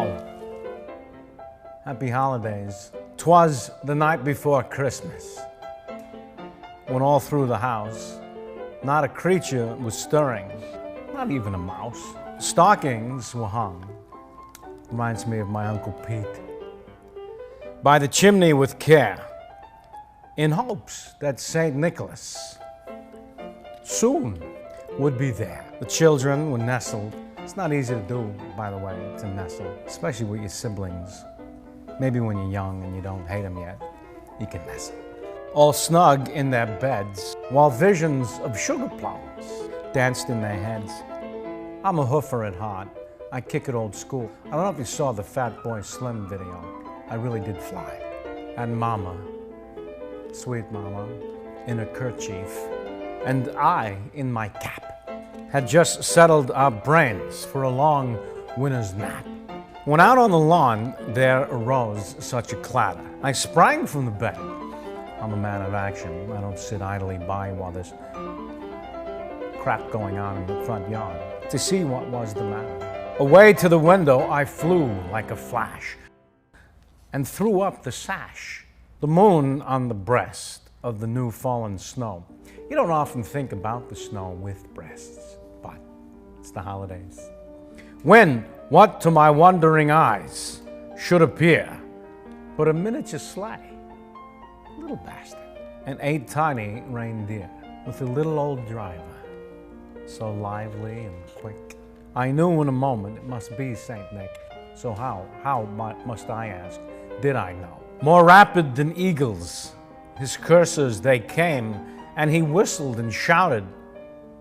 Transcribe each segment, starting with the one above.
ho. Happy holidays. 'Twas the night before Christmas, when all through the house, not a creature was stirring, not even a mouse. Stockings were hung, reminds me of my Uncle Pete, by the chimney with care, in hopes that St. Nicholas soon would be there. The children were nestled. It's not easy to do, by the way, to nestle, especially with your siblings. Maybe when you're young and you don't hate them yet, you can nestle. All snug in their beds, while visions of sugar plums danced in their heads. I'm a hoofer at heart. I kick it old school. I don't know if you saw the Fat Boy Slim video. I really did fly. And Mama, sweet Mama, in a kerchief, and I in my cap, had just settled our brains for a long winter's nap. When out on the lawn there arose such a clatter, I sprang from the bed. I'm a man of action. I don't sit idly by while there's crap going on in the front yard to see what was the matter. Away to the window I flew like a flash and threw up the sash, the moon on the breast of the new fallen snow. You don't often think about the snow with breasts, but it's the holidays. When what to my wondering eyes should appear but a miniature sleigh, little bastard, and 8 tiny reindeer with a little old driver, so lively and quick. I knew in a moment it must be Saint Nick. So how must I ask, did I know? More rapid than eagles, his coursers they came, and he whistled and shouted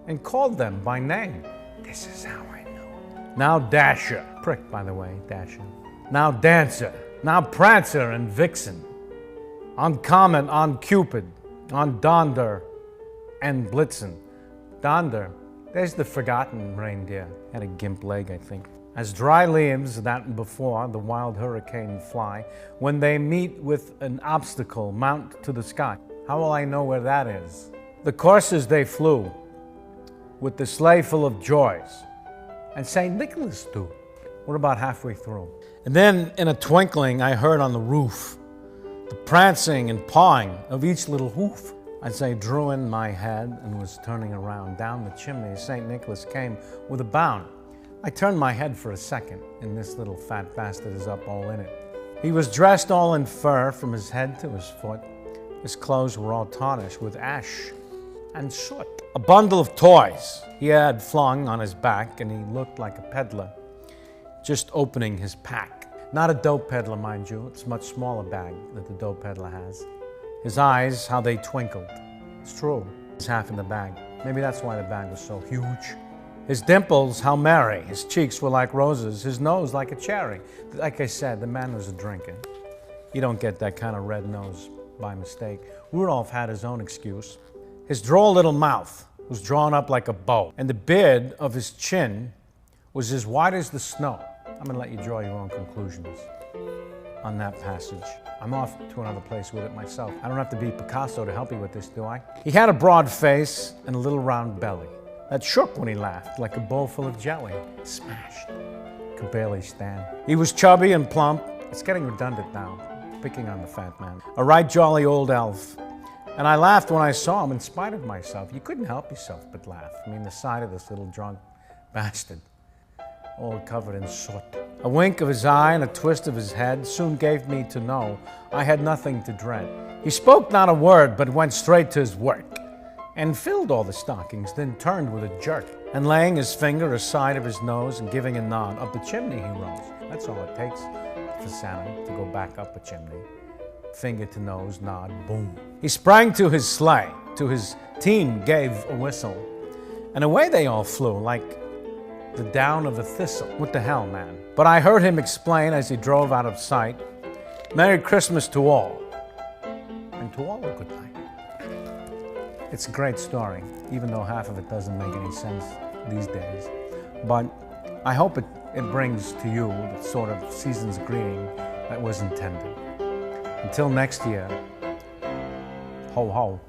and called them by name. This is how I knew. Now Dasher, prick by the way, Dasher. Now Dancer, now Prancer and Vixen. On Comet, on Cupid, on Donder and Blitzen. Donder, there's the forgotten reindeer. Had a gimp leg, I think. As dry leaves that before the wild hurricane fly, when they meet with an obstacle, mount to the sky. How will I know where that is? The coursers they flew, with the sleigh full of joys, and St. Nicholas too. We're about halfway through. And then in a twinkling I heard on the roof the prancing and pawing of each little hoof. As I drew in my head and was turning around down the chimney, St. Nicholas came with a bound. I turned my head for a second, and this little fat bastard is up all in it. He was dressed all in fur from his head to his foot. His clothes were all tarnished with ash and soot. A bundle of toys he had flung on his back, and he looked like a peddler just opening his pack. Not a dope peddler, mind you. It's a much smaller bag that the dope peddler has. His eyes, how they twinkled. It's true. It's half in the bag. Maybe that's why the bag was so huge. His dimples, how merry. His cheeks were like roses. His nose like a cherry. Like I said, the man was a drinker. You don't get that kind of red nose by mistake. Rudolph had his own excuse. His droll little mouth was drawn up like a bow, and the beard of his chin was as white as the snow. I'm gonna let you draw your own conclusions on that passage. I'm off to another place with it myself. I don't have to be Picasso to help you with this, do I? He had a broad face and a little round belly that shook when he laughed like a bowl full of jelly. Smashed. Could barely stand. He was chubby and plump. It's getting redundant now, picking on the fat man. A right jolly old elf. And I laughed when I saw him in spite of myself. You couldn't help yourself but laugh. I mean, the sight of this little drunk bastard, all covered in soot. A wink of his eye and a twist of his head soon gave me to know I had nothing to dread. He spoke not a word, but went straight to his work, and filled all the stockings, then turned with a jerk, and laying his finger aside of his nose and giving a nod, up the chimney he rose. That's all it takes for Santa to go back up a chimney. Finger to nose, nod, boom. He sprang to his sleigh, to his team gave a whistle, and away they all flew like the down of a thistle. What the hell, man? But I heard him explain as he drove out of sight, Merry Christmas to all, and to all a good night. It's a great story, even though half of it doesn't make any sense these days. But I hope it brings to you the sort of season's greeting that was intended. Until next year, ho ho.